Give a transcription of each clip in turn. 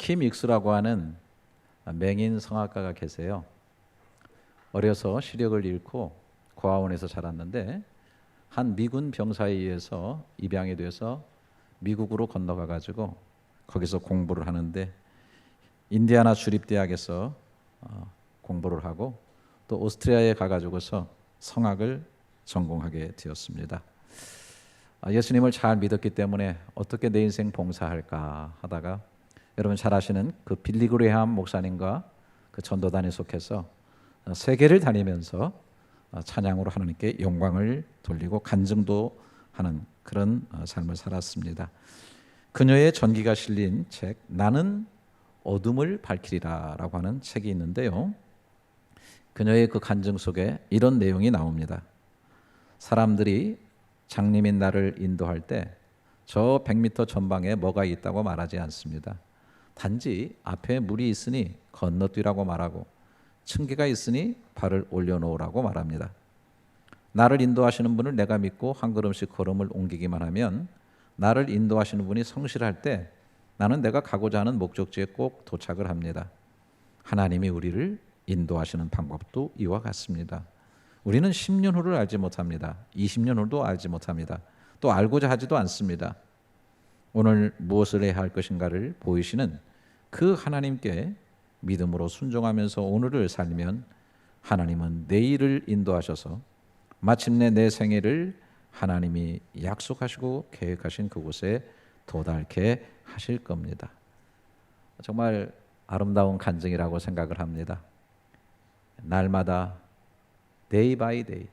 킴 익수라고 하는 맹인 성악가가 계세요. 어려서 시력을 잃고 고아원에서 자랐는데 한 미군 병사에 의해서 입양이 돼서 미국으로 건너가 가지고 거기서 공부를 하는데 인디아나 주립대학에서 공부를 하고 또 오스트리아에 가가지고서 성악을 전공하게 되었습니다. 예수님을 잘 믿었기 때문에 어떻게 내 인생 봉사할까 하다가 여러분 잘 아시는 그 빌리 그레이엄 목사님과 그 전도단에 속해서 세계를 다니면서 찬양으로 하나님께 영광을 돌리고 간증도 하는 그런 삶을 살았습니다. 그녀의 전기가 실린 책 나는 어둠을 밝히리라라고 하는 책이 있는데요. 그녀의 그 간증 속에 이런 내용이 나옵니다. 사람들이 장님인 나를 인도할 때 저 100m 전방에 뭐가 있다고 말하지 않습니다. 단지 앞에 물이 있으니 건너뛰라고 말하고 층계가 있으니 발을 올려놓으라고 말합니다. 나를 인도하시는 분을 내가 믿고 한 걸음씩 걸음을 옮기기만 하면 나를 인도하시는 분이 성실할 때 나는 내가 가고자 하는 목적지에 꼭 도착을 합니다. 하나님이 우리를 인도하시는 방법도 이와 같습니다. 우리는 10년 후를 알지 못합니다. 20년 후도 알지 못합니다. 또 알고자 하지도 않습니다. 오늘 무엇을 해야 할 것인가를 보이시는 그 하나님께 믿음으로 순종하면서 오늘을 살면 하나님은 내일을 인도하셔서 마침내 내 생애를 하나님이 약속하시고 계획하신 그곳에 도달케 하실 겁니다. 정말 아름다운 간증이라고 생각을 합니다. 날마다 데이 바이 데이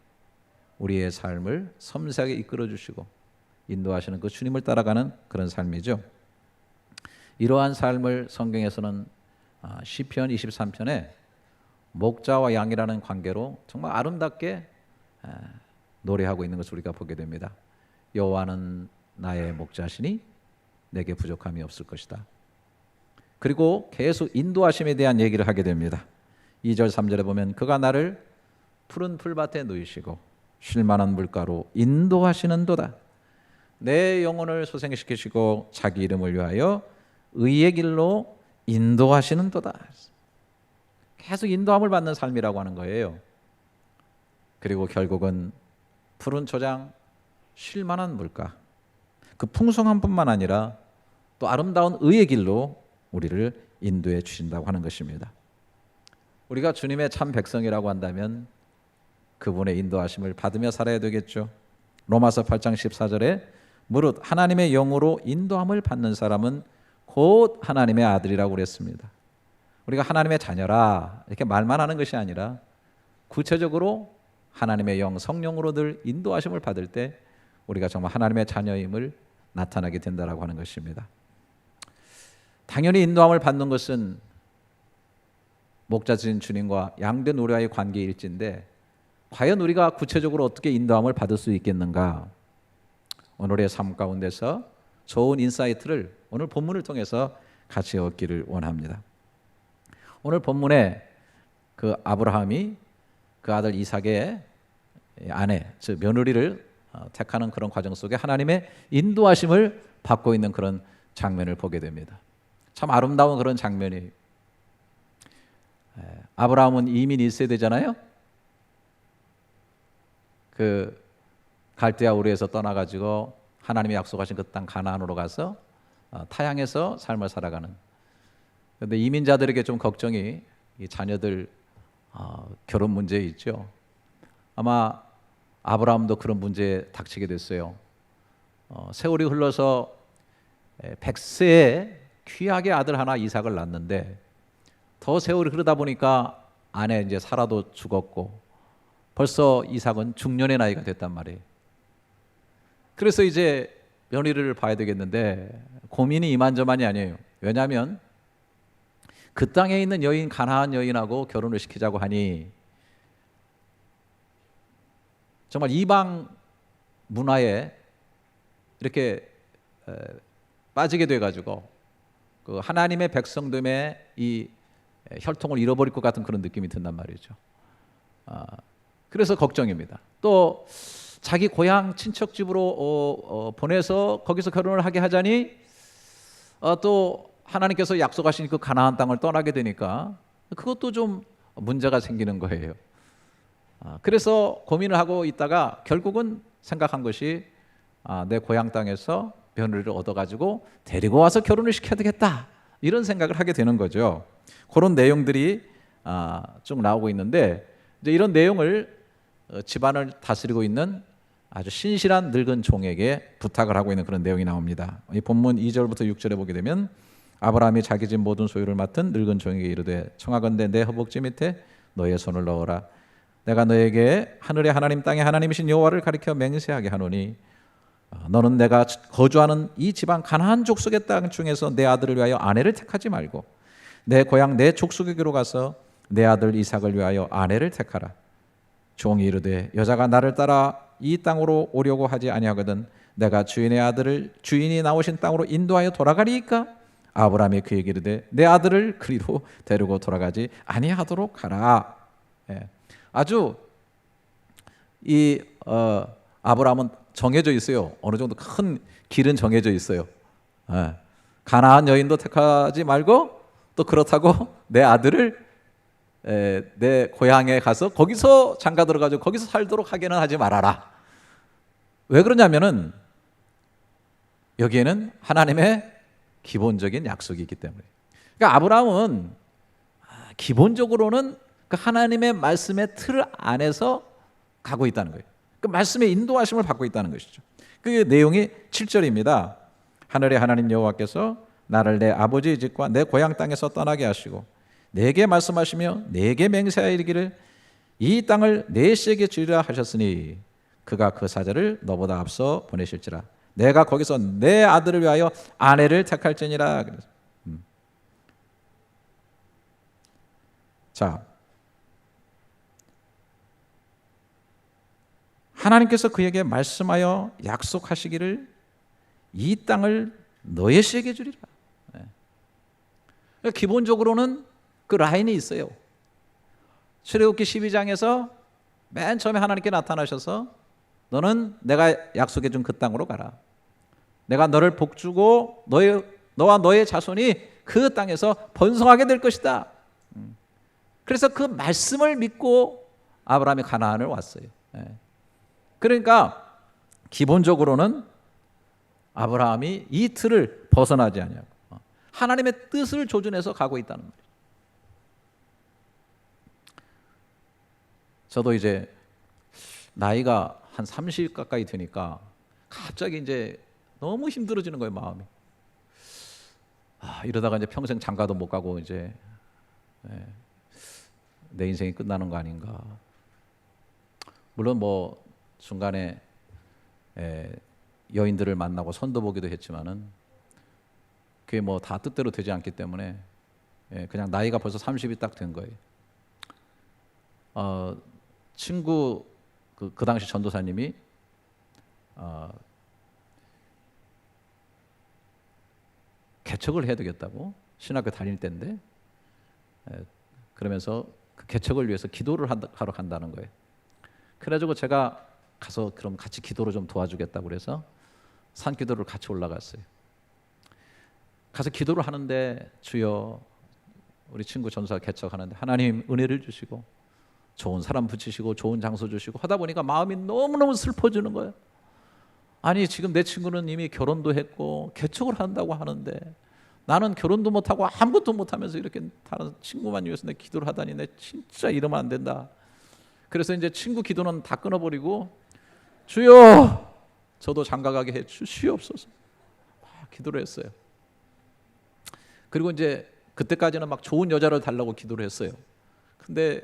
우리의 삶을 섬세하게 이끌어 주시고 인도하시는 그 주님을 따라가는 그런 삶이죠. 이러한 삶을 성경에서는 시편 23편에 목자와 양이라는 관계로 정말 아름답게 노래하고 있는 것을 우리가 보게 됩니다. 여호와는 나의 목자시니 내게 부족함이 없을 것이다. 그리고 계속 인도하심에 대한 얘기를 하게 됩니다. 2절 3절에 보면 그가 나를 푸른 풀밭에 누이시고 쉴만한 물가로 인도하시는도다. 내 영혼을 소생시키시고 자기 이름을 위하여 의의 길로 인도하시는도다. 계속 인도함을 받는 삶이라고 하는 거예요. 그리고 결국은 푸른 초장, 쉴만한 물가, 그 풍성한 뿐만 아니라 또 아름다운 의의 길로 우리를 인도해 주신다고 하는 것입니다. 우리가 주님의 참 백성이라고 한다면 그분의 인도하심을 받으며 살아야 되겠죠. 로마서 8장 14절에 무릇 하나님의 영으로 인도함을 받는 사람은 곧 하나님의 아들이라고 그랬습니다. 우리가 하나님의 자녀라 이렇게 말만 하는 것이 아니라 구체적으로 하나님의 영 성령으로 늘 인도하심을 받을 때 우리가 정말 하나님의 자녀임을 나타나게 된다라고 하는 것입니다. 당연히 인도함을 받는 것은 목자신 주님과 양된 우리와의 관계일진데 과연 우리가 구체적으로 어떻게 인도함을 받을 수 있겠는가? 오늘의 삶 가운데서 좋은 인사이트를 오늘 본문을 통해서 같이 얻기를 원합니다. 오늘 본문에 그 아브라함이 그 아들 이삭의 아내, 즉 며느리를 택하는 그런 과정 속에 하나님의 인도하심을 받고 있는 그런 장면을 보게 됩니다. 참 아름다운 그런 장면이. 아브라함은 이민 1세대잖아요. 그 갈대아 우르에서 떠나가지고 하나님이 약속하신 그 땅 가나안으로 가서 타향에서 삶을 살아가는. 그런데 이민자들에게 좀 걱정이 이 자녀들 결혼 문제 있죠. 아마 아브라함도 그런 문제에 닥치게 됐어요. 세월이 흘러서 100세에 귀하게 아들 하나 이삭을 낳았는데 더 세월이 흐르다 보니까 아내 이제 사라도 죽었고 벌써 이삭은 중년의 나이가 됐단 말이에요. 그래서 이제 며느리를 봐야 되겠는데 고민이 이만저만이 아니에요. 왜냐하면 그 땅에 있는 여인 가나안 여인하고 결혼을 시키자고 하니 정말 이방 문화에 이렇게 빠지게 돼가지고 그 하나님의 백성됨의 이 혈통을 잃어버릴 것 같은 그런 느낌이 든단 말이죠. 그래서 걱정입니다. 또 자기 고향 친척 집으로 보내서 거기서 결혼을 하게 하자니 또 하나님께서 약속하신 그 가나안 땅을 떠나게 되니까 그것도 좀 문제가 생기는 거예요. 그래서 고민을 하고 있다가 결국은 생각한 것이 내 고향 땅에서 며느리를 얻어가지고 데리고 와서 결혼을 시켜야 되겠다, 이런 생각을 하게 되는 거죠. 그런 내용들이 쭉 나오고 있는데, 이제 이런 내용을 집안을 다스리고 있는 아주 신실한 늙은 종에게 부탁을 하고 있는 그런 내용이 나옵니다. 이 본문 2절부터 6절에 보게 되면, 아브라함이 자기 집 모든 소유를 맡은 늙은 종에게 이르되 청하건대 내 허벅지 밑에 너의 손을 넣어라. 내가 너에게 하늘의 하나님 땅의 하나님이신 여호와를 가리켜 맹세하게 하노니 너는 내가 거주하는 이 지방 가나안 족속의 땅 중에서 내 아들을 위하여 아내를 택하지 말고 내 고향 내 족속에게로 가서 내 아들 이삭을 위하여 아내를 택하라. 종이 이르되 여자가 나를 따라 이 땅으로 오려고 하지 아니하거든 내가 주인의 아들을 주인이 나오신 땅으로 인도하여 돌아가리이까? 아브라함이 그에게 이르되 내 아들을 그리로 데리고 돌아가지 아니하도록 하라. 아주 이 아브라함은 정해져 있어요. 어느 정도 큰 길은 정해져 있어요. 가나안 여인도 택하지 말고 또 그렇다고 내 아들을 내 고향에 가서 거기서 장가 들어가지고 거기서 살도록 하게는 하지 말아라. 왜 그러냐면은 여기에는 하나님의 기본적인 약속이 있기 때문에. 그러니까 아브라함은 기본적으로는 그 하나님의 말씀의 틀 안에서 가고 있다는 거예요. 그 말씀의 인도하심을 받고 있다는 것이죠. 그 내용이 7절입니다. 하늘의 하나님 여호와께서 나를 내 아버지의 집과 내 고향 땅에서 떠나게 하시고 내게 말씀하시며 내게 맹세하여 이르기를 이 땅을 내 씨에게 주리라 하셨으니 그가 그 사자를 너보다 앞서 보내실지라. 내가 거기서 내 아들을 위하여 아내를 택할지니라. 자, 하나님께서 그에게 말씀하여 약속하시기를 이 땅을 너의 씨에게 주리라. 그러니까 기본적으로는 그 라인이 있어요. 출애굽기 12장에서 맨 처음에 하나님께 나타나셔서 너는 내가 약속해 준 그 땅으로 가라. 내가 너를 복주고 너와 너의 자손이 그 땅에서 번성하게 될 것이다. 그래서 그 말씀을 믿고 아브라함이 가나안을 왔어요. 그러니까 기본적으로는 아브라함이 이 틀을 벗어나지 아니하고 하나님의 뜻을 조준해서 가고 있다는 말이에요. 저도 이제 나이가 한 30 가까이 되니까 갑자기 이제 너무 힘들어지는 거예요, 마음이. 이러다가 이제 평생 장가도 못 가고 이제 내 인생이 끝나는 거 아닌가. 물론 뭐 중간에 여인들을 만나고 선도 보기도 했지만은 그게 뭐 다 뜻대로 되지 않기 때문에 그냥 나이가 벌써 30이 딱 된 거예요. 친구 그 당시 전도사님이 개척을 해야 되겠다고 신학교 다닐 때인데 그러면서 그 개척을 위해서 기도를 하러 간다는 거예요. 그래가지고 제가 가서 그럼 같이 기도를 좀 도와주겠다고 그래서 산기도를 같이 올라갔어요. 가서 기도를 하는데 주여 우리 친구 전사 개척하는데 하나님 은혜를 주시고 좋은 사람 붙이시고 좋은 장소 주시고 하다 보니까 마음이 너무너무 슬퍼지는 거예요. 아니 지금 내 친구는 이미 결혼도 했고 개척을 한다고 하는데 나는 결혼도 못하고 아무것도 못하면서 이렇게 다른 친구만 위해서 내 기도를 하다니 내 진짜 이러면 안 된다. 그래서 이제 친구 기도는 다 끊어버리고 주여 저도 장가 가게 해 주시옵소서 기도를 했어요. 그리고 이제 그때까지는 막 좋은 여자를 달라고 기도를 했어요. 근데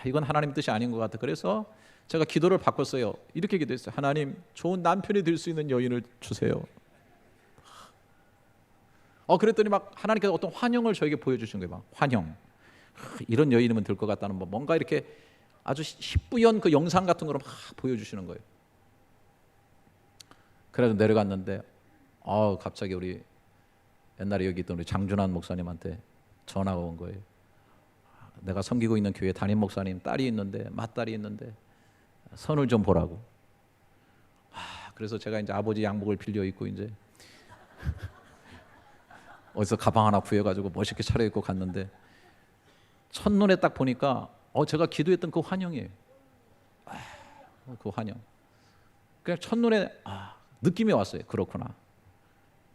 이건 하나님 뜻이 아닌 것 같아. 그래서 제가 기도를 바꿨어요. 이렇게 기도했어요. 하나님 좋은 남편이 될 수 있는 여인을 주세요. 그랬더니 막 하나님께서 어떤 환영을 저에게 보여주신 거예요. 막 환영. 이런 여인이면 될 것 같다는 뭐 뭔가 이렇게 아주 희뿌연 그 영상 같은 거를 막 보여주시는 거예요. 그래서 내려갔는데 갑자기 우리 옛날에 여기 있던 우리 장준환 목사님한테 전화가 온 거예요. 내가 섬기고 있는 교회 담임 목사님 딸이 있는데 맏딸이 있는데 선을 좀 보라고. 그래서 제가 이제 아버지 양복을 빌려 입고 이제 어디서 가방 하나 구해가지고 멋있게 차려입고 갔는데 첫눈에 딱 보니까 제가 기도했던 그 환영이에요. 그 환영. 그냥 첫눈에 느낌이 왔어요. 그렇구나.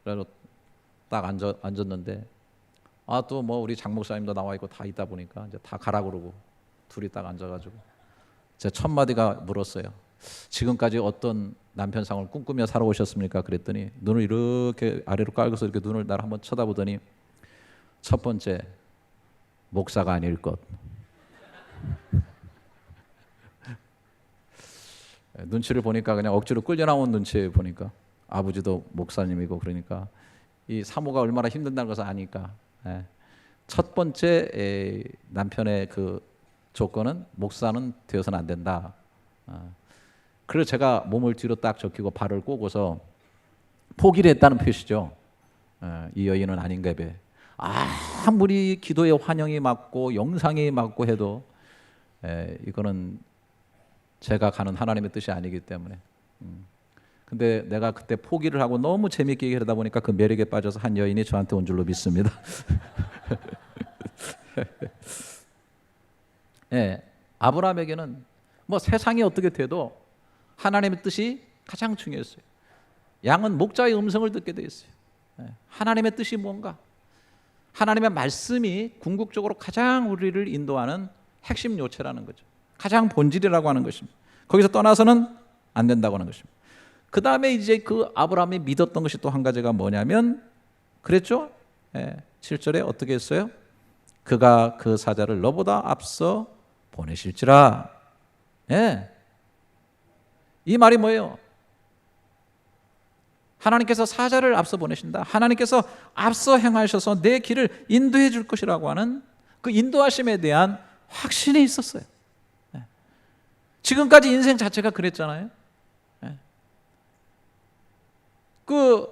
그래서 딱 앉았는데 또 뭐 우리 장 목사님도 나와 있고 다 있다 보니까 이제 다 가라 그러고 둘이 딱 앉아가지고 제 첫 마디가 물었어요. 지금까지 어떤 남편상을 꿈꾸며 살아오셨습니까? 그랬더니 눈을 이렇게 아래로 깔고서 이렇게 눈을 나를 한번 쳐다보더니 첫 번째 목사가 아닐 것. 눈치를 보니까 그냥 억지로 끌려 나온 눈치 보니까 아버지도 목사님이고 그러니까 이 사모가 얼마나 힘든다는 것을 아니까 첫 번째 남편의 그 조건은 목사는 되어서는 안 된다. 그래서 제가 몸을 뒤로 딱 적히고 발을 꼬고서 포기를 했다는 표시죠. 이 여인은 아닌가 봐. 아무리 기도의 환영이 맞고 영상이 맞고 해도 이거는 제가 가는 하나님의 뜻이 아니기 때문에. 근데 내가 그때 포기를 하고 너무 재밌게 얘기하다 보니까 그 매력에 빠져서 한 여인이 저한테 온 줄로 믿습니다. 아브라함에게는 뭐 세상이 어떻게 돼도 하나님의 뜻이 가장 중요했어요. 양은 목자의 음성을 듣게 돼 있어요. 하나님의 뜻이 뭔가? 하나님의 말씀이 궁극적으로 가장 우리를 인도하는 핵심 요체라는 거죠. 가장 본질이라고 하는 것입니다. 거기서 떠나서는 안 된다고 하는 것입니다. 그 다음에 이제 그 아브라함이 믿었던 것이 또 한 가지가 뭐냐면 그랬죠? 7절에 어떻게 했어요? 그가 그 사자를 너보다 앞서 보내실지라. 이 말이 뭐예요? 하나님께서 사자를 앞서 보내신다. 하나님께서 앞서 행하셔서 내 길을 인도해 줄 것이라고 하는 그 인도하심에 대한 확신이 있었어요. 지금까지 인생 자체가 그랬잖아요. 그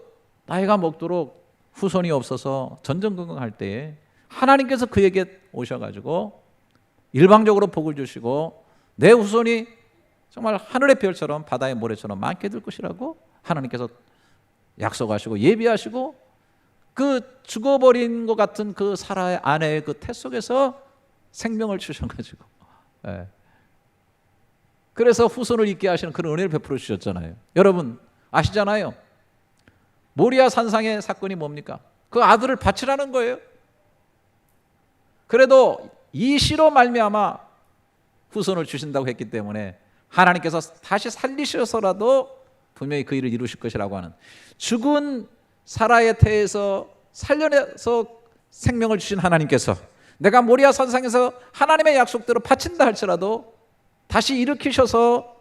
나이가 먹도록 후손이 없어서 전전긍긍할 때에 하나님께서 그에게 오셔가지고 일방적으로 복을 주시고 내 후손이 정말 하늘의 별처럼 바다의 모래처럼 많게 될 것이라고 하나님께서 약속하시고 예비하시고 그 죽어버린 것 같은 그 사라의 아내의 그 태 속에서 생명을 주셔가지고 그래서 후손을 있게 하시는 그런 은혜를 베풀어 주셨잖아요. 여러분 아시잖아요. 모리아 산상의 사건이 뭡니까? 그 아들을 바치라는 거예요. 그래도 이 시로 말미암아 후손을 주신다고 했기 때문에 하나님께서 다시 살리셔서라도 분명히 그 일을 이루실 것이라고 하는 죽은 사라의 태에서 살려내서 생명을 주신 하나님께서 내가 모리아 산상에서 하나님의 약속대로 바친다 할지라도 다시 일으키셔서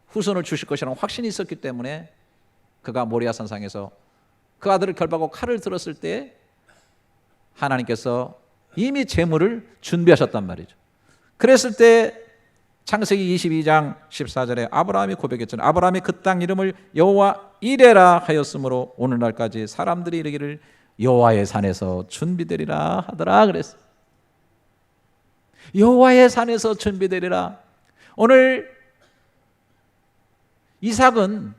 후손을 주실 것이라는 확신이 있었기 때문에 그가 모리아 산상에서 그 아들을 결박하고 칼을 들었을 때 하나님께서 이미 제물을 준비하셨단 말이죠. 그랬을 때 창세기 22장 14절에 아브라함이 고백했잖아요. 아브라함이 그 땅 이름을 여호와 이레라 하였으므로 오늘날까지 사람들이 이르기를 여호와의 산에서 준비되리라 하더라 그랬어요. 여호와의 산에서 준비되리라. 오늘 이삭은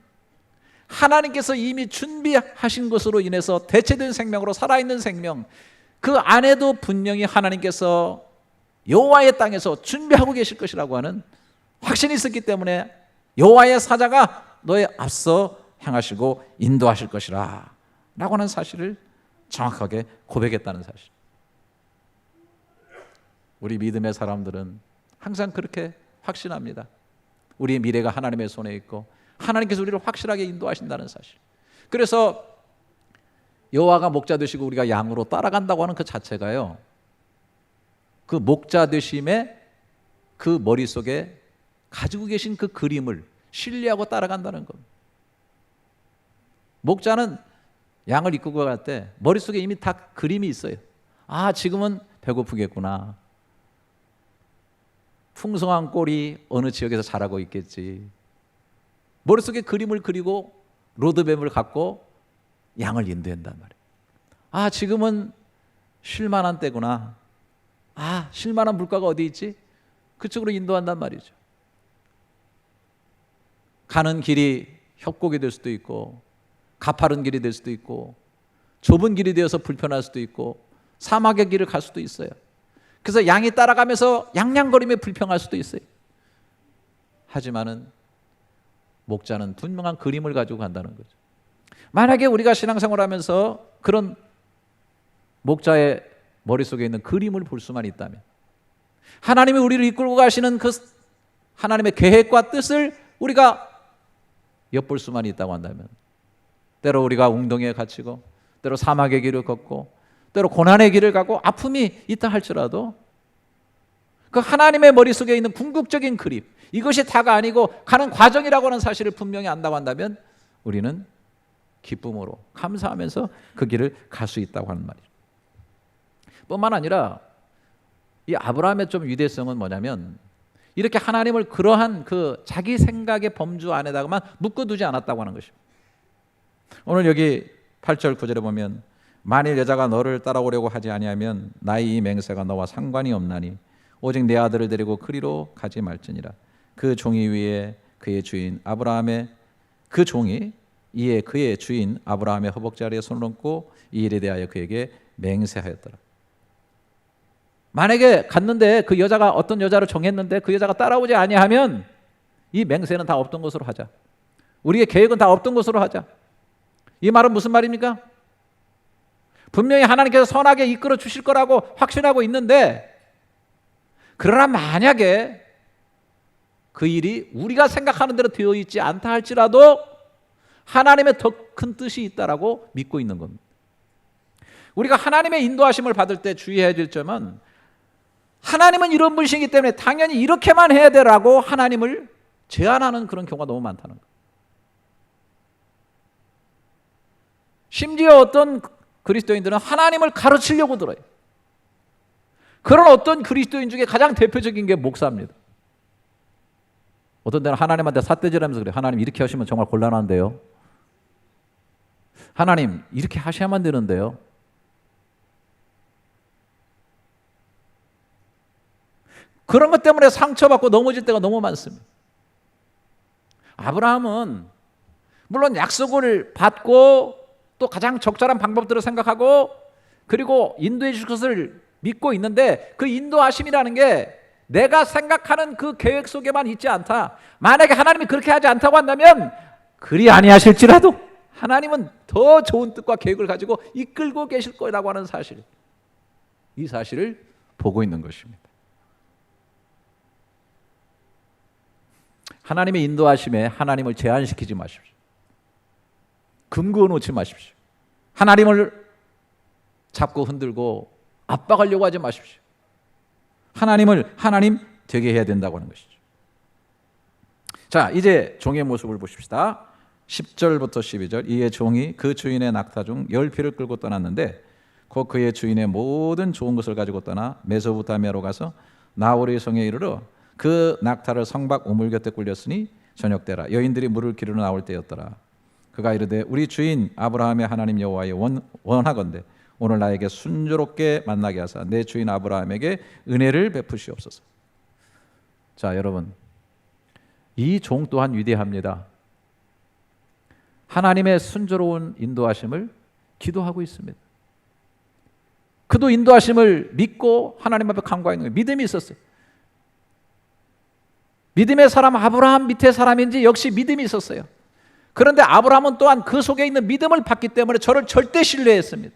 하나님께서 이미 준비하신 것으로 인해서 대체된 생명으로 살아있는 생명, 그 안에도 분명히 하나님께서 여호와의 땅에서 준비하고 계실 것이라고 하는 확신이 있었기 때문에 여호와의 사자가 너의 앞서 행하시고 인도하실 것이라 라고 하는 사실을 정확하게 고백했다는 사실. 우리 믿음의 사람들은 항상 그렇게 확신합니다. 우리의 미래가 하나님의 손에 있고 하나님께서 우리를 확실하게 인도하신다는 사실. 그래서 여호와가 목자 되시고 우리가 양으로 따라간다고 하는 그 자체가요, 그 목자 되심의 그 머릿속에 가지고 계신 그 그림을 신뢰하고 따라간다는 겁니다. 목자는 양을 이끌고 갈 때 머릿속에 이미 다 그림이 있어요. 지금은 배고프겠구나. 풍성한 꼴이 어느 지역에서 자라고 있겠지. 머릿속에 그림을 그리고 로드맵을 갖고 양을 인도한단 말이에요. 지금은 쉴만한 때구나. 쉴만한 물가가 어디 있지? 그쪽으로 인도한단 말이죠. 가는 길이 협곡이 될 수도 있고 가파른 길이 될 수도 있고 좁은 길이 되어서 불편할 수도 있고 사막의 길을 갈 수도 있어요. 그래서 양이 따라가면서 양양거림에 불평할 수도 있어요. 하지만은 목자는 분명한 그림을 가지고 간다는 거죠. 만약에 우리가 신앙생활하면서 그런 목자의 머릿속에 있는 그림을 볼 수만 있다면, 하나님이 우리를 이끌고 가시는 그 하나님의 계획과 뜻을 우리가 엿볼 수만 있다고 한다면, 때로 우리가 웅덩이에 갇히고 때로 사막의 길을 걷고 때로 고난의 길을 가고 아픔이 있다 할지라도 그 하나님의 머릿속에 있는 궁극적인 그림, 이것이 다가 아니고 가는 과정이라고 하는 사실을 분명히 안다고 한다면 우리는 기쁨으로 감사하면서 그 길을 갈 수 있다고 하는 말이죠. 뿐만 아니라 이 아브라함의 좀 위대성은 뭐냐면, 이렇게 하나님을 그러한 그 자기 생각의 범주 안에다가만 묶어두지 않았다고 하는 것입니다. 오늘 여기 8절 9절에 보면, 만일 여자가 너를 따라오려고 하지 아니하면 나의 이 맹세가 너와 상관이 없나니 오직 내 아들을 데리고 그리로 가지 말지니라. 그 종이 위에 그의 주인 아브라함의 그 종이 이에 그의 주인 아브라함의 허벅지 아래에 손을 얹고 이 일에 대하여 그에게 맹세하였더라. 만약에 갔는데 그 여자가 어떤 여자를 정했는데 그 여자가 따라오지 아니하면 이 맹세는 다 없던 것으로 하자. 우리의 계획은 다 없던 것으로 하자. 이 말은 무슨 말입니까? 분명히 하나님께서 선하게 이끌어 주실 거라고 확신하고 있는데, 그러나 만약에 그 일이 우리가 생각하는 대로 되어 있지 않다 할지라도 하나님의 더 큰 뜻이 있다라고 믿고 있는 겁니다. 우리가 하나님의 인도하심을 받을 때 주의해야 될 점은, 하나님은 이런 분이시기 때문에 당연히 이렇게만 해야 되라고 하나님을 제한하는 그런 경우가 너무 많다는 거예요. 심지어 어떤 그리스도인들은 하나님을 가르치려고 들어요. 그런 어떤 그리스도인 중에 가장 대표적인 게 목사입니다. 어떤 데는 하나님한테 삿대질하면서 그래요. 하나님 이렇게 하시면 정말 곤란한데요. 하나님 이렇게 하셔야만 되는데요. 그런 것 때문에 상처받고 넘어질 때가 너무 많습니다. 아브라함은 물론 약속을 받고 또 가장 적절한 방법들을 생각하고 그리고 인도해 주실 것을 믿고 있는데, 그 인도하심이라는 게 내가 생각하는 그 계획 속에만 있지 않다. 만약에 하나님이 그렇게 하지 않다고 한다면 그리 아니하실지라도 하나님은 더 좋은 뜻과 계획을 가지고 이끌고 계실 거라고 하는 사실, 이 사실을 보고 있는 것입니다. 하나님의 인도하심에 하나님을 제한시키지 마십시오. 금그어 놓지 마십시오. 하나님을 잡고 흔들고 압박하려고 하지 마십시오. 하나님을 하나님 되게 해야 된다고 하는 것이죠. 자, 이제 종의 모습을 보십시다. 10절부터 12절. 이에 종이 그 주인의 낙타 중 10匹를 끌고 떠났는데 곧 그의 주인의 모든 좋은 것을 가지고 떠나 메소포타미아로 가서 나홀의 성에 이르러 그 낙타를 성박 우물 곁에 굴렸으니 저녁때라 여인들이 물을 기르러 나올 때였더라. 그가 이르되 우리 주인 아브라함의 하나님 여호와여 원하건대 오늘 나에게 순조롭게 만나게 하사 내 주인 아브라함에게 은혜를 베푸시옵소서. 자, 여러분, 이 종 또한 위대합니다. 하나님의 순조로운 인도하심을 기도하고 있습니다. 그도 인도하심을 믿고 하나님 앞에 간구하는 거예요. 믿음이 있었어요. 믿음의 사람 아브라함 밑에 사람인지 역시 믿음이 있었어요. 그런데 아브라함은 또한 그 속에 있는 믿음을 받기 때문에 저를 절대 신뢰했습니다.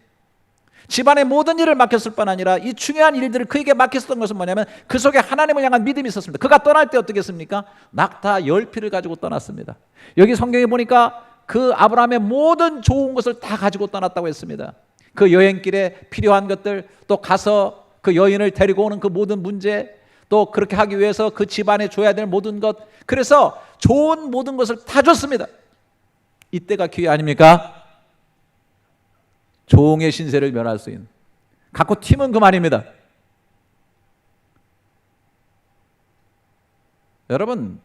집안의 모든 일을 맡겼을 뿐 아니라 이 중요한 일들을 그에게 맡겼던 것은 뭐냐면 그 속에 하나님을 향한 믿음이 있었습니다. 그가 떠날 때 어떻게 했습니까? 낙타 10匹를 가지고 떠났습니다. 여기 성경에 보니까 그 아브라함의 모든 좋은 것을 다 가지고 떠났다고 했습니다. 그 여행길에 필요한 것들, 또 가서 그 여인을 데리고 오는 그 모든 문제, 또 그렇게 하기 위해서 그 집안에 줘야 될 모든 것, 그래서 좋은 모든 것을 다 줬습니다. 이때가 기회 아닙니까? 종의 신세를 면할 수 있는, 갖고 튀면 그만입니다. 여러분,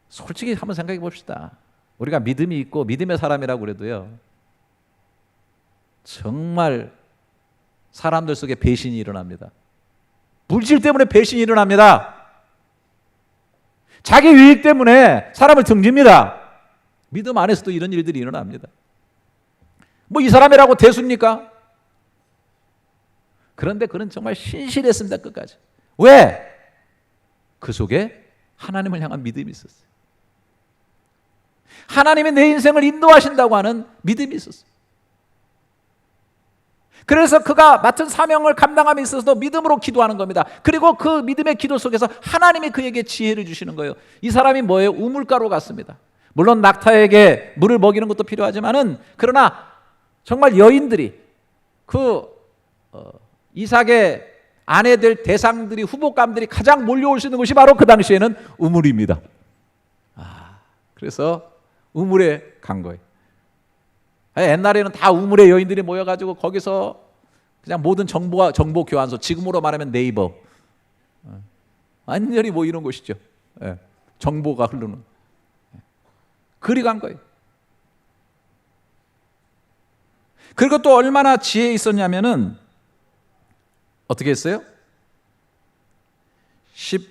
솔직히 한번 생각해 봅시다. 우리가 믿음이 있고 믿음의 사람이라고 그래도요, 정말 사람들 속에 배신이 일어납니다. 물질 때문에 배신이 일어납니다. 자기 유익 때문에 사람을 등집니다. 믿음 안에서도 이런 일들이 일어납니다. 뭐 이 사람이라고 대수입니까? 그런데 그는 정말 신실했습니다. 끝까지. 왜? 그 속에 하나님을 향한 믿음이 있었어요. 하나님이 내 인생을 인도하신다고 하는 믿음이 있었어요. 그래서 그가 맡은 사명을 감당함에 있어서도 믿음으로 기도하는 겁니다. 그리고 그 믿음의 기도 속에서 하나님이 그에게 지혜를 주시는 거예요. 이 사람이 뭐예요? 우물가로 갔습니다. 물론 낙타에게 물을 먹이는 것도 필요하지만은, 그러나 정말 여인들이 이삭의 아내 될 대상들이, 후보감들이 가장 몰려올 수 있는 것이 바로 그 당시에는 우물입니다. 그래서 우물에 간 거예요. 옛날에는 다 우물에 여인들이 모여가지고 거기서 그냥 모든 정보 교환소, 지금으로 말하면 네이버, 완전히 뭐 이런 곳이죠. 정보가 흐르는. 그리 간 거예요. 그리고 또 얼마나 지혜 있었냐면은 어떻게 했어요? 13절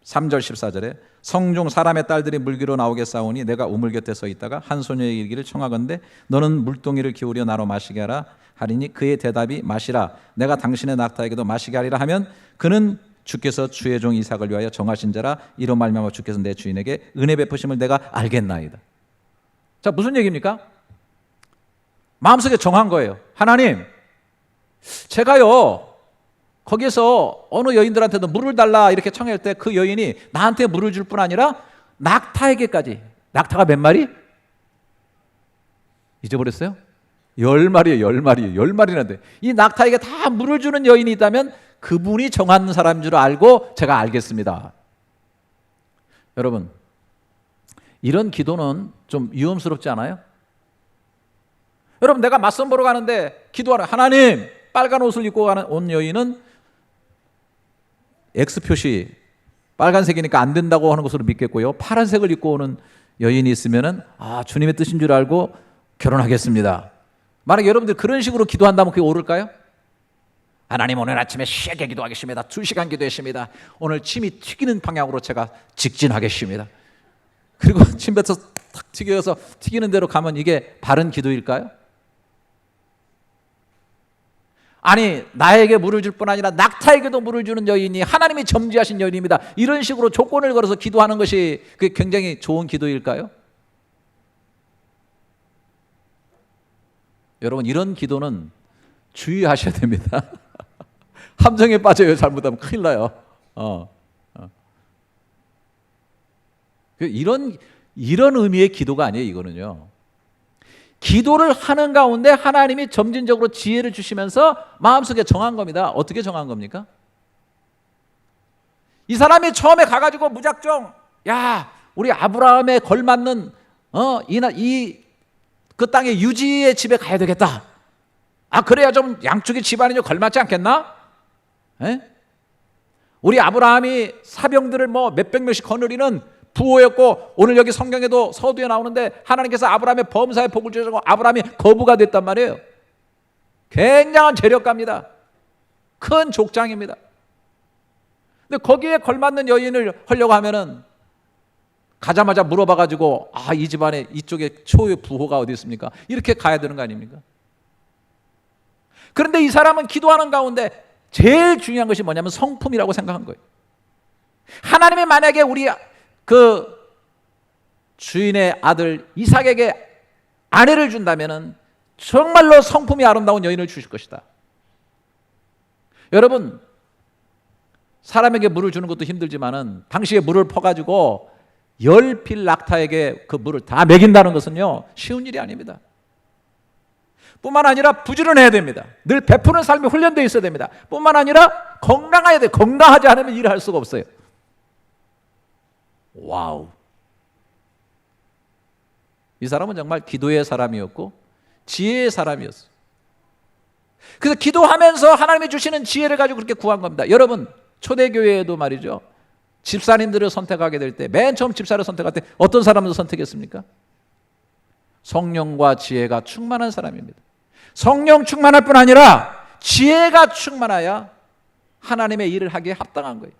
14절에 성중 사람의 딸들이 물기로 나오겠사오니 내가 우물 곁에 서 있다가 한 소녀에게 이르기를 청하건대 너는 물동이를 기울여 나로 마시게 하라 하리니 그의 대답이 마시라 내가 당신의 낙타에게도 마시게 하리라 하면 그는 주께서 주의 종 이삭을 위하여 정하신 자라 이로 말미암아 주께서 내 주인에게 은혜 베푸심을 내가 알겠나이다. 자, 무슨 얘기입니까? 마음속에 정한 거예요. 하나님, 제가요 거기서 어느 여인들한테도 물을 달라 이렇게 청할 때 그 여인이 나한테 물을 줄 뿐 아니라 낙타에게까지. 낙타가 몇 마리? 잊어버렸어요? 10마리예요. 10마리나. 이 낙타에게 다 물을 주는 여인이 있다면 그분이 정한 사람인 줄 알고 제가 알겠습니다. 여러분, 이런 기도는 좀 위험스럽지 않아요? 여러분, 내가 맞선 보러 가는데 기도하는, 하나님, 빨간 옷을 입고 온 여인은 X 표시, 빨간색이니까 안 된다고 하는 것으로 믿겠고요. 파란색을 입고 오는 여인이 있으면은 주님의 뜻인 줄 알고 결혼하겠습니다. 만약 여러분들 그런 식으로 기도한다면 그게 옳을까요? 하나님, 오늘 아침에 쉬게 기도하겠습니다. 2시간 기도했습니다. 오늘 침이 튀기는 방향으로 제가 직진하겠습니다. 그리고 침뱉어 탁 튀겨서 튀기는 대로 가면 이게 바른 기도일까요? 아니, 나에게 물을 줄 뿐 아니라 낙타에게도 물을 주는 여인이 하나님이 점지하신 여인입니다. 이런 식으로 조건을 걸어서 기도하는 것이 그게 굉장히 좋은 기도일까요? 여러분, 이런 기도는 주의하셔야 됩니다. 함정에 빠져요. 잘못하면 큰일 나요. 이런 의미의 기도가 아니에요. 이거는요. 기도를 하는 가운데 하나님이 점진적으로 지혜를 주시면서 마음속에 정한 겁니다. 어떻게 정한 겁니까? 이 사람이 처음에 가가지고 무작정 우리 아브라함에 걸맞는 그 땅의 유지의 집에 가야 되겠다. 그래야 좀 양쪽의 집안이 좀 걸맞지 않겠나? 우리 아브라함이 사병들을 몇백 명씩 거느리는 부호였고, 오늘 여기 성경에도 서두에 나오는데 하나님께서 아브라함의 범사에 복을 주셔서 아브라함이 거부가 됐단 말이에요. 굉장한 재력가입니다. 큰 족장입니다. 근데 거기에 걸맞는 여인을 하려고 하면은 가자마자 물어봐가지고 이 집안에 이쪽에 초의 부호가 어디 있습니까? 이렇게 가야 되는 거 아닙니까? 그런데 이 사람은 기도하는 가운데 제일 중요한 것이 뭐냐면 성품이라고 생각한 거예요. 하나님이 만약에 우리 그 주인의 아들 이삭에게 아내를 준다면은 정말로 성품이 아름다운 여인을 주실 것이다. 여러분, 사람에게 물을 주는 것도 힘들지만은 당시에 물을 퍼가지고 10필 낙타에게 그 물을 다 먹인다는 것은요 쉬운 일이 아닙니다. 뿐만 아니라 부지런해야 됩니다. 늘 베푸는 삶이 훈련되어 있어야 됩니다. 뿐만 아니라 건강해야 돼요. 건강하지 않으면 일을 할 수가 없어요. 와우. 이 사람은 정말 기도의 사람이었고 지혜의 사람이었어요. 그래서 기도하면서 하나님이 주시는 지혜를 가지고 그렇게 구한 겁니다. 여러분, 초대교회에도 말이죠, 집사님들을 선택하게 될 때, 맨 처음 집사를 선택할 때 어떤 사람을 선택했습니까? 성령과 지혜가 충만한 사람입니다. 성령 충만할 뿐 아니라 지혜가 충만해야 하나님의 일을 하기에 합당한 거예요.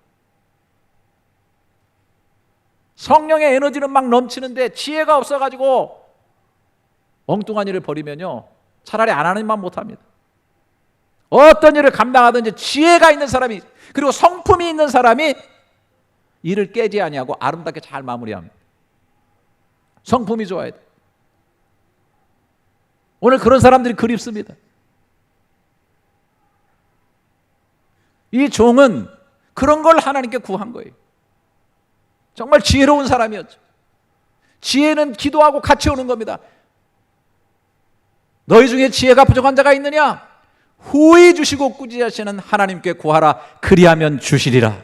성령의 에너지는 막 넘치는데 지혜가 없어가지고 엉뚱한 일을 벌이면요 차라리 안 하는 만 못합니다. 어떤 일을 감당하든지 지혜가 있는 사람이, 그리고 성품이 있는 사람이 일을 깨지 아니하고 아름답게 잘 마무리합니다. 성품이 좋아야 돼. 오늘 그런 사람들이 그립습니다. 이 종은 그런 걸 하나님께 구한 거예요. 정말 지혜로운 사람이었죠. 지혜는 기도하고 같이 오는 겁니다. 너희 중에 지혜가 부족한 자가 있느냐? 후히 주시고 꾸짖으시는 하나님께 구하라. 그리하면 주시리라.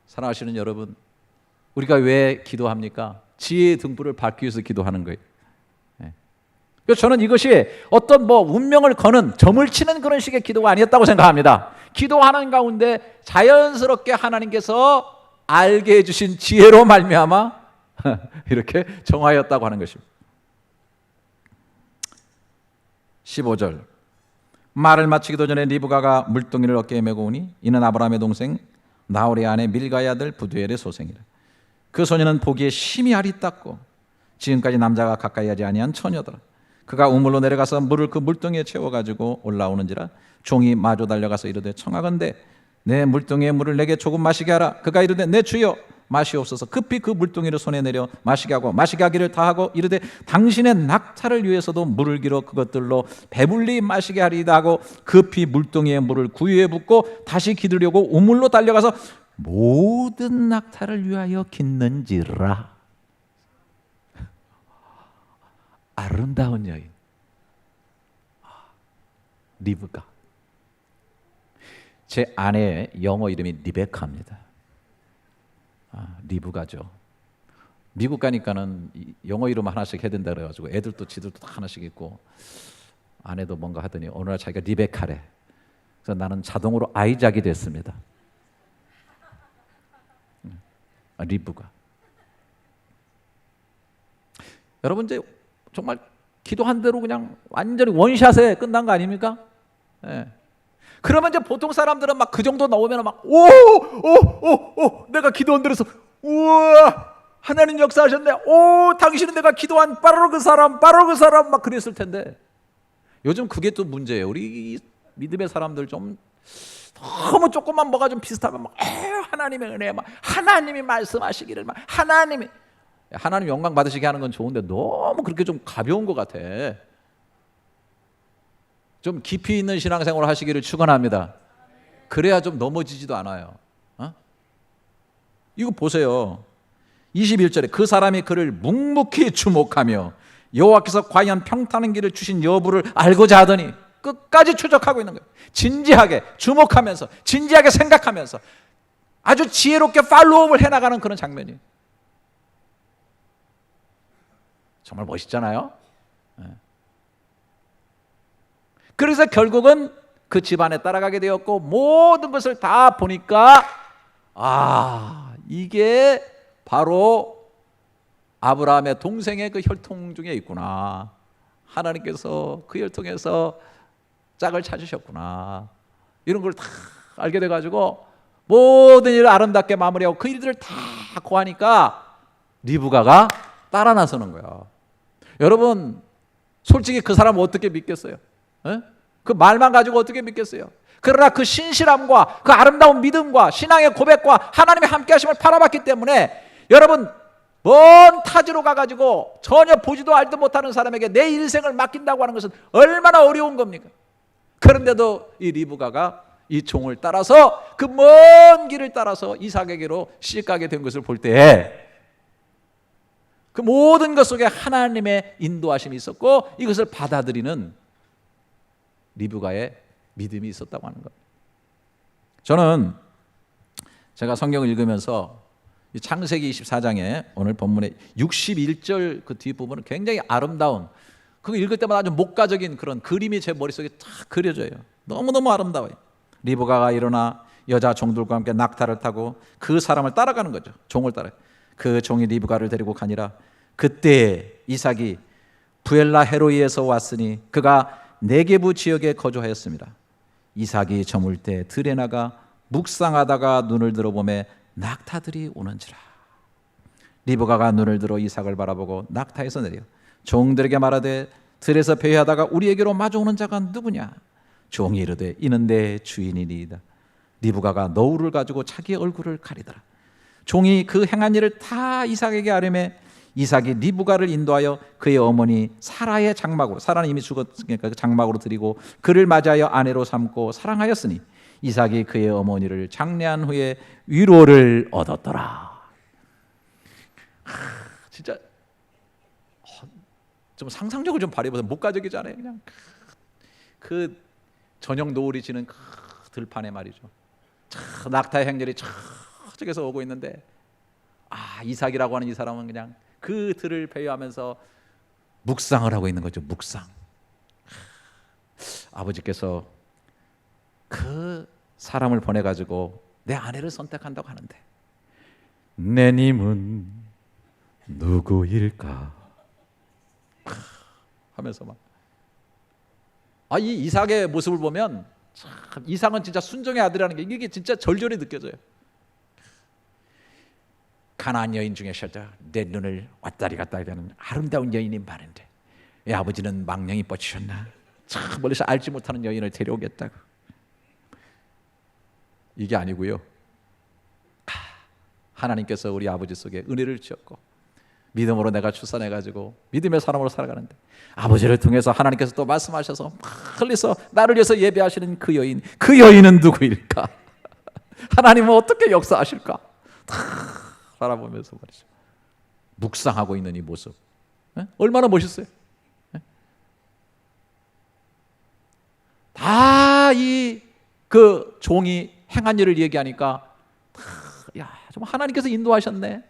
사랑하시는 여러분, 우리가 왜 기도합니까? 지혜의 등불을 받기 위해서 기도하는 거예요. 그래서 저는 이것이 어떤 운명을 거는, 점을 치는 그런 식의 기도가 아니었다고 생각합니다. 기도하는 가운데 자연스럽게 하나님께서 알게 해주신 지혜로 말미암아 이렇게 정하였다고 하는 것입니다. 15절, 말을 마치기도 전에 리브가가 물동이를 어깨에 메고 오니 이는 아브라함의 동생 나홀의 아내 밀가의 아들 부두엘의 소생이라. 그 소녀는 보기에 심히 아리따고 지금까지 남자가 가까이 하지 아니한 처녀더라. 그가 우물로 내려가서 물을 그 물동이에 채워가지고 올라오는지라 종이 마주 달려가서 이르되 청하건대 내 물동이의 물을 내게 조금 마시게 하라. 그가 이르되 내 주여 마시옵소서. 급히 그 물동이를 손에 내려 마시게 하고 마시게 하기를 다하고 이르되 당신의 낙타를 위해서도 물을 길어 그것들로 배불리 마시게 하리이다 하고 급히 물동이의 물을 구유에 붓고 다시 기르려고 우물로 달려가서 모든 낙타를 위하여 깃는지라. 아름다운 여인 리브가. 제 아내의 영어 이름이 리베카입니다. 리브가죠. 미국 가니까는 영어 이름 하나씩 해야 된다 그래가지고 애들도 지들도 다 하나씩 있고, 아내도 뭔가 하더니 어느 날 자기가 리베카래. 그래서 나는 자동으로 아이작이 됐습니다. 리브가. 여러분 이제 정말 기도한 대로 그냥 완전히 원샷에 끝난 거 아닙니까? 예. 그러면 이제 보통 사람들은 막 그 정도 나오면 막 내가 기도한 대로서 우와 하나님 역사하셨네. 오 당신은 내가 기도한 바로 그 사람 막 그랬을 텐데, 요즘 그게 또 문제예요. 우리 믿음의 사람들 좀 너무 조금만 뭐가 좀 비슷하면 막 하나님의 은혜, 막 하나님이 말씀하시기를, 막 하나님 영광 받으시게 하는 건 좋은데 너무 그렇게 좀 가벼운 것 같아. 좀 깊이 있는 신앙생활을 하시기를 축원합니다. 그래야 좀 넘어지지도 않아요. 이거 보세요. 21절에 그 사람이 그를 묵묵히 주목하며 여호와께서 과연 평탄한 길을 주신 여부를 알고자 하더니 끝까지 추적하고 있는 거예요. 진지하게 주목하면서, 진지하게 생각하면서 아주 지혜롭게 팔로우업을 해나가는 그런 장면이에요. 정말 멋있잖아요. 그래서 결국은 그 집안에 따라가게 되었고, 모든 것을 다 보니까 이게 바로 아브라함의 동생의 그 혈통 중에 있구나. 하나님께서 그 혈통에서 짝을 찾으셨구나. 이런 걸 다 알게 돼가지고 모든 일을 아름답게 마무리하고 그 일들을 다 고하니까 리브가가 따라 나서는 거야. 여러분 솔직히 그 사람 어떻게 믿겠어요? 그 말만 가지고 어떻게 믿겠어요? 그러나 그 신실함과 그 아름다운 믿음과 신앙의 고백과 하나님의 함께 하심을 바라봤기 때문에, 여러분 먼 타지로 가가지고 전혀 보지도 알지도 못하는 사람에게 내 인생을 맡긴다고 하는 것은 얼마나 어려운 겁니까? 그런데도 이 리브가가 이 종을 따라서 그 먼 길을 따라서 이삭에게로 시집가게 된 것을 볼 때에 그 모든 것 속에 하나님의 인도하심이 있었고, 이것을 받아들이는 리브가의 믿음이 있었다고 하는 겁니다. 저는 제가 성경을 읽으면서 이 창세기 24장에 오늘 본문의 61절 그 뒷부분은 굉장히 아름다운, 그거 읽을 때마다 아주 목가적인 그런 그림이 제 머릿속에 탁 그려져요. 너무너무 아름다워요. 리브가가 일어나 여자 종들과 함께 낙타를 타고 그 사람을 따라가는 거죠. 종을 따라. 그 종이 리브가를 데리고 가니라. 그때 이삭이 부엘라 헤로이에서 왔으니 그가 네게부 지역에 거주하였습니다. 이삭이 저물 때 들에 나가 묵상하다가 눈을 들어보매 낙타들이 오는지라. 리브가가 눈을 들어 이삭을 바라보고 낙타에서 내려 종들에게 말하되 들에서 배회하다가 우리에게로 마주오는 자가 누구냐? 종이 이르되 이는 내 주인이니이다. 리브가가 너울을 가지고 자기의 얼굴을 가리더라. 종이 그 행한 일을 다 이삭에게 아뢰매 이삭이 리브가를 인도하여 그의 어머니 사라의 장막으로, 사라는 이미 죽었으니까 그 장막으로 드리고 그를 맞이하여 아내로 삼고 사랑하였으니 이삭이 그의 어머니를 장례한 후에 위로를 얻었더라. 진짜 좀 상상력을 좀 발휘해보세요. 목가적이잖아요. 그냥 그 저녁 노을이 지는 그 들판에 말이죠. 낙타의 행렬이 저쪽에서 오고 있는데 이삭이라고 하는 이 사람은 그냥 그 들을 배회하면서 묵상을 하고 있는 거죠. 묵상. 아버지께서 그 사람을 보내가지고 내 아내를 선택한다고 하는데 내 님은 누구일까 하면서 이 이삭의 모습을 보면 참 이삭은 진짜 순종의 아들이라는 게 이게 진짜 절절히 느껴져요. 가나안 여인 중에 내 눈을 왔다리 갔다리 하는 아름다운 여인이 많은데 이 아버지는 망령이 뻗치셨나? 참 멀리서 알지 못하는 여인을 데려오겠다고. 이게 아니고요. 하나님께서 우리 아버지 속에 은혜를 주셨고 믿음으로 내가 출산해가지고 믿음의 사람으로 살아가는데 아버지를 통해서 하나님께서 또 말씀하셔서 흘려서 나를 위해서 예배하시는 그 여인, 그 여인은 누구일까? 하나님은 어떻게 역사하실까? 바라보면서 말이죠. 묵상하고 있는 이 모습, 얼마나 멋있어요. 다 이 그 종이 행한 일을 얘기하니까 좀 하나님께서 인도하셨네.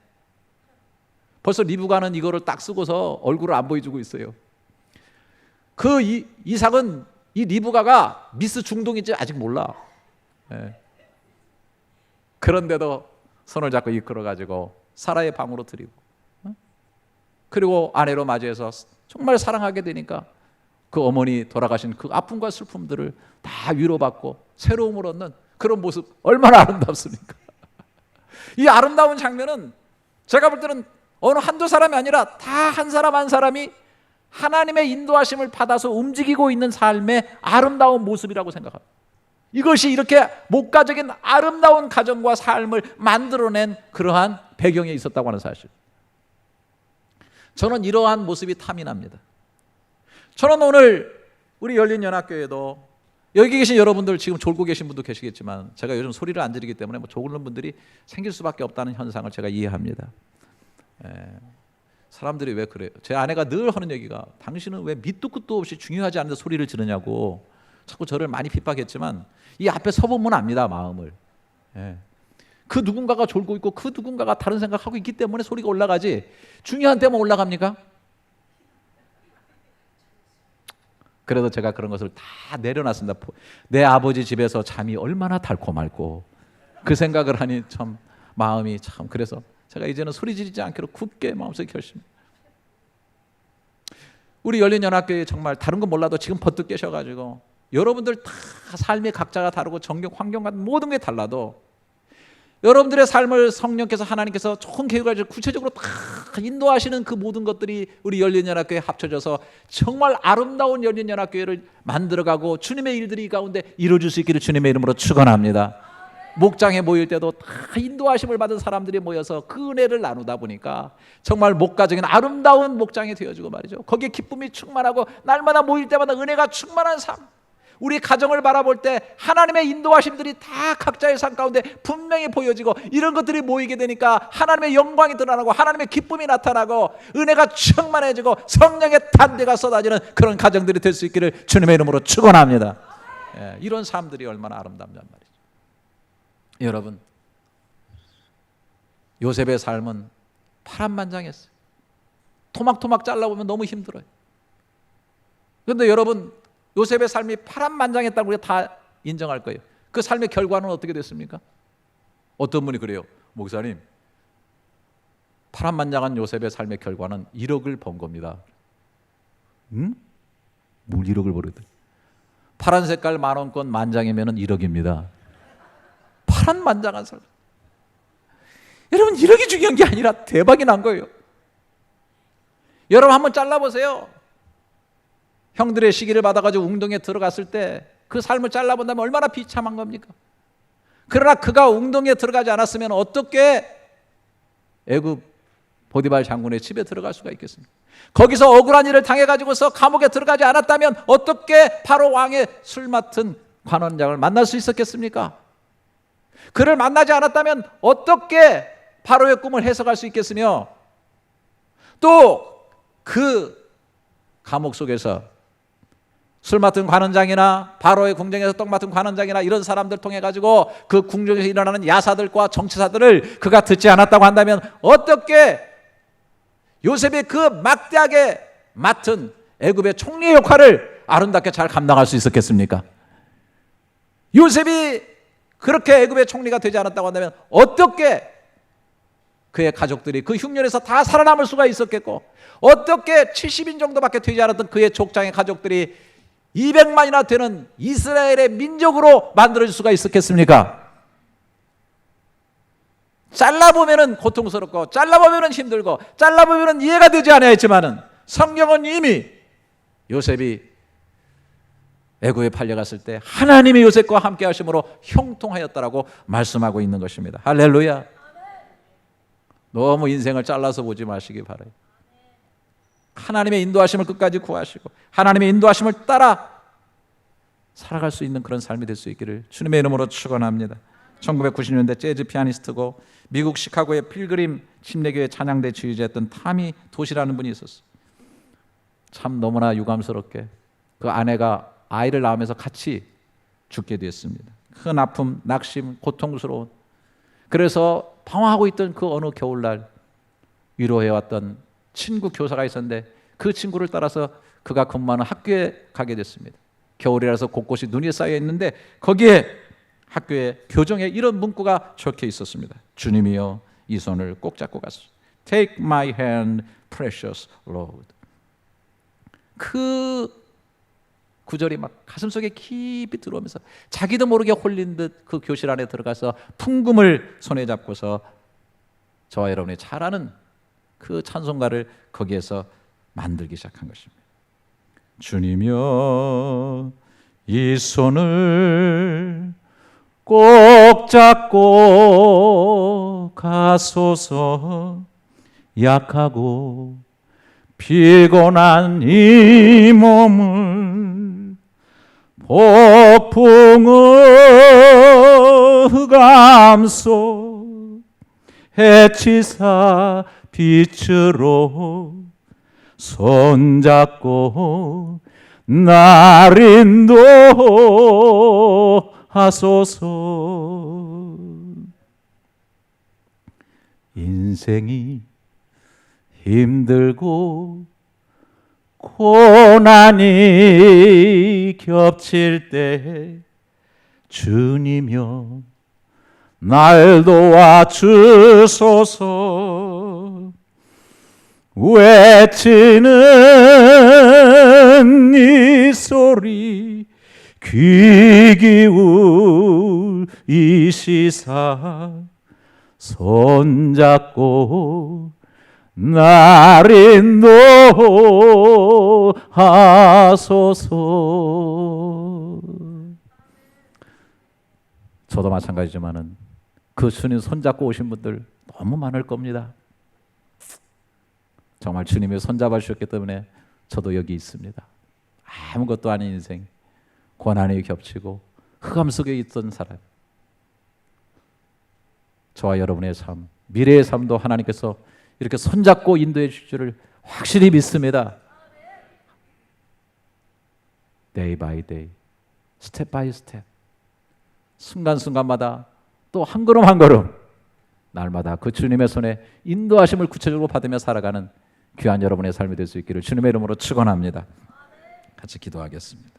벌써 리브가는 이거를 딱 쓰고서 얼굴을 안 보여주고 있어요. 그 이삭은 이 리브가가 미스 중동인지 아직 몰라. 그런데도 손을 잡고 이끌어가지고 사라의 방으로 드리고 그리고 아내로 맞이해서 정말 사랑하게 되니까 그 어머니 돌아가신 그 아픔과 슬픔들을 다 위로받고 새로움을 얻는 그런 모습 얼마나 아름답습니까? 이 아름다운 장면은 제가 볼 때는 어느 한두 사람이 아니라 다 한 사람 한 사람이 하나님의 인도하심을 받아서 움직이고 있는 삶의 아름다운 모습이라고 생각합니다. 이것이 이렇게 목가적인 아름다운 가정과 삶을 만들어낸 그러한 배경에 있었다고 하는 사실. 저는 이러한 모습이 탐이 납니다. 저는 오늘 우리 열린연합교회도 여기 계신 여러분들 지금 졸고 계신 분도 계시겠지만 제가 요즘 소리를 안 지르기 때문에 졸는 분들이 생길 수밖에 없다는 현상을 제가 이해합니다. 사람들이 왜 그래요? 제 아내가 늘 하는 얘기가 당신은 왜 밑도 끝도 없이 중요하지 않은데 소리를 지르냐고 자꾸 저를 많이 핍박했지만 이 앞에 서보면 압니다. 마음을. 그 누군가가 졸고 있고 그 누군가가 다른 생각하고 있기 때문에 소리가 올라가지 중요한 때만 올라갑니까? 그래도 제가 그런 것을 다 내려놨습니다. 내 아버지 집에서 잠이 얼마나 달콤할고 그 생각을 하니 참 마음이 참 그래서 제가 이제는 소리 지르지 않기로 굳게 마음속에 결심. 우리 열린연합교회 정말 다른 건 몰라도 지금 버뜩 깨셔가지고 여러분들 다 삶이 각자가 다르고 정경 환경 같은 모든 게 달라도 여러분들의 삶을 성령께서 하나님께서 좋은 계획을 가지고 구체적으로 다 인도하시는 그 모든 것들이 우리 열린연합교회에 합쳐져서 정말 아름다운 열린연합교회를 만들어가고 주님의 일들이 이 가운데 이루어질 수 있기를 주님의 이름으로 축원합니다. 목장에 모일 때도 다 인도하심을 받은 사람들이 모여서 그 은혜를 나누다 보니까 정말 목가적인 아름다운 목장이 되어지고 말이죠. 거기에 기쁨이 충만하고 날마다 모일 때마다 은혜가 충만한 삶. 우리 가정을 바라볼 때 하나님의 인도하심들이 다 각자의 삶 가운데 분명히 보여지고 이런 것들이 모이게 되니까 하나님의 영광이 드러나고 하나님의 기쁨이 나타나고 은혜가 충만해지고 성령의 단대가 쏟아지는 그런 가정들이 될 수 있기를 주님의 이름으로 축원합니다. 이런 삶들이 얼마나 아름답단 말이죠. 여러분, 요셉의 삶은 파란만장했어요. 토막토막 잘라보면 너무 힘들어요. 그런데 여러분, 요셉의 삶이 파란만장했다고 우리가 다 인정할 거예요. 그 삶의 결과는 어떻게 됐습니까? 어떤 분이 그래요. 목사님, 파란만장한 요셉의 삶의 결과는 1억을 번 겁니다. 응? 뭘 1억을 벌어야 파란 색깔 만원권 만장이면 1억입니다. 파란만장한 삶. 여러분, 1억이 중요한 게 아니라 대박이 난 거예요. 여러분 한번 잘라보세요. 형들의 시기를 받아가지고 웅덩이에 들어갔을 때 그 삶을 잘라본다면 얼마나 비참한 겁니까? 그러나 그가 웅덩이에 들어가지 않았으면 어떻게 애굽 보디발 장군의 집에 들어갈 수가 있겠습니까? 거기서 억울한 일을 당해가지고서 감옥에 들어가지 않았다면 어떻게 바로 왕의 술 맡은 관원장을 만날 수 있었겠습니까? 그를 만나지 않았다면 어떻게 바로의 꿈을 해석할 수 있겠으며, 또 그 감옥 속에서 술 맡은 관원장이나 바로의 궁정에서 떡 맡은 관원장이나 이런 사람들 통해 가지고 그 궁정에서 일어나는 야사들과 정치사들을 그가 듣지 않았다고 한다면 어떻게 요셉이 그 막대하게 맡은 애굽의 총리의 역할을 아름답게 잘 감당할 수 있었겠습니까? 요셉이 그렇게 애굽의 총리가 되지 않았다고 한다면 어떻게 그의 가족들이 그 흉년에서 다 살아남을 수가 있었겠고, 어떻게 70인 정도밖에 되지 않았던 그의 족장의 가족들이 200만이나 되는 이스라엘의 민족으로 만들어질 수가 있었겠습니까? 잘라보면은 고통스럽고 잘라보면은 힘들고 잘라보면은 이해가 되지 않았지만은 성경은 이미 요셉이 애굽에 팔려갔을 때 하나님이 요셉과 함께 하심으로 형통하였다라고 말씀하고 있는 것입니다. 할렐루야. 너무 인생을 잘라서 보지 마시기 바라요. 하나님의 인도하심을 끝까지 구하시고 하나님의 인도하심을 따라 살아갈 수 있는 그런 삶이 될 수 있기를 주님의 이름으로 축원합니다. 1990년대 재즈 피아니스트고 미국 시카고의 필그림 침례교회 찬양대 지휘자였던 타미 도시라는 분이 있었어요. 참 너무나 유감스럽게 그 아내가 아이를 낳으면서 같이 죽게 되었습니다. 큰 아픔, 낙심, 고통스러운, 그래서 방황하고 있던 그 어느 겨울날 위로해왔던 친구 교사가 있었는데 그 친구를 따라서 그가 근무하는 학교에 가게 됐습니다. 겨울이라서 곳곳이 눈이 쌓여 있는데 거기에 학교의 교정에 이런 문구가 적혀 있었습니다. 주님이여 이 손을 꼭 잡고 가소서. Take my hand, precious Lord. 그 구절이 막 가슴속에 깊이 들어오면서 자기도 모르게 홀린 듯 그 교실 안에 들어가서 풍금을 손에 잡고서 저와 여러분이 잘 아는 그 찬송가를 거기에서 만들기 시작한 것입니다. 주님이여 이 손을 꼭 잡고 가소서. 약하고 피곤한 이 몸을 폭풍의 흑암속 해치사 빛으로 손잡고 날 인도하소서. 인생이 힘들고 고난이 겹칠 때 주님여 날 도와주소서. 외치는 이 소리 귀 기울이시사 손잡고 날 인도하소서. 저도 마찬가지지만은 그 주님 손잡고 오신 분들 너무 많을 겁니다. 정말 주님이 손잡아 주셨기 때문에 저도 여기 있습니다. 아무것도 아닌 인생, 고난이 겹치고 흑암 속에 있던 사람, 저와 여러분의 삶, 미래의 삶도 하나님께서 이렇게 손잡고 인도해 주실 줄을 확실히 믿습니다. Day by day, step by step, 순간순간마다 또 한 걸음 한 걸음 날마다 그 주님의 손에 인도하심을 구체적으로 받으며 살아가는 귀한 여러분의 삶이 될 수 있기를 주님의 이름으로 축원합니다. 같이 기도하겠습니다.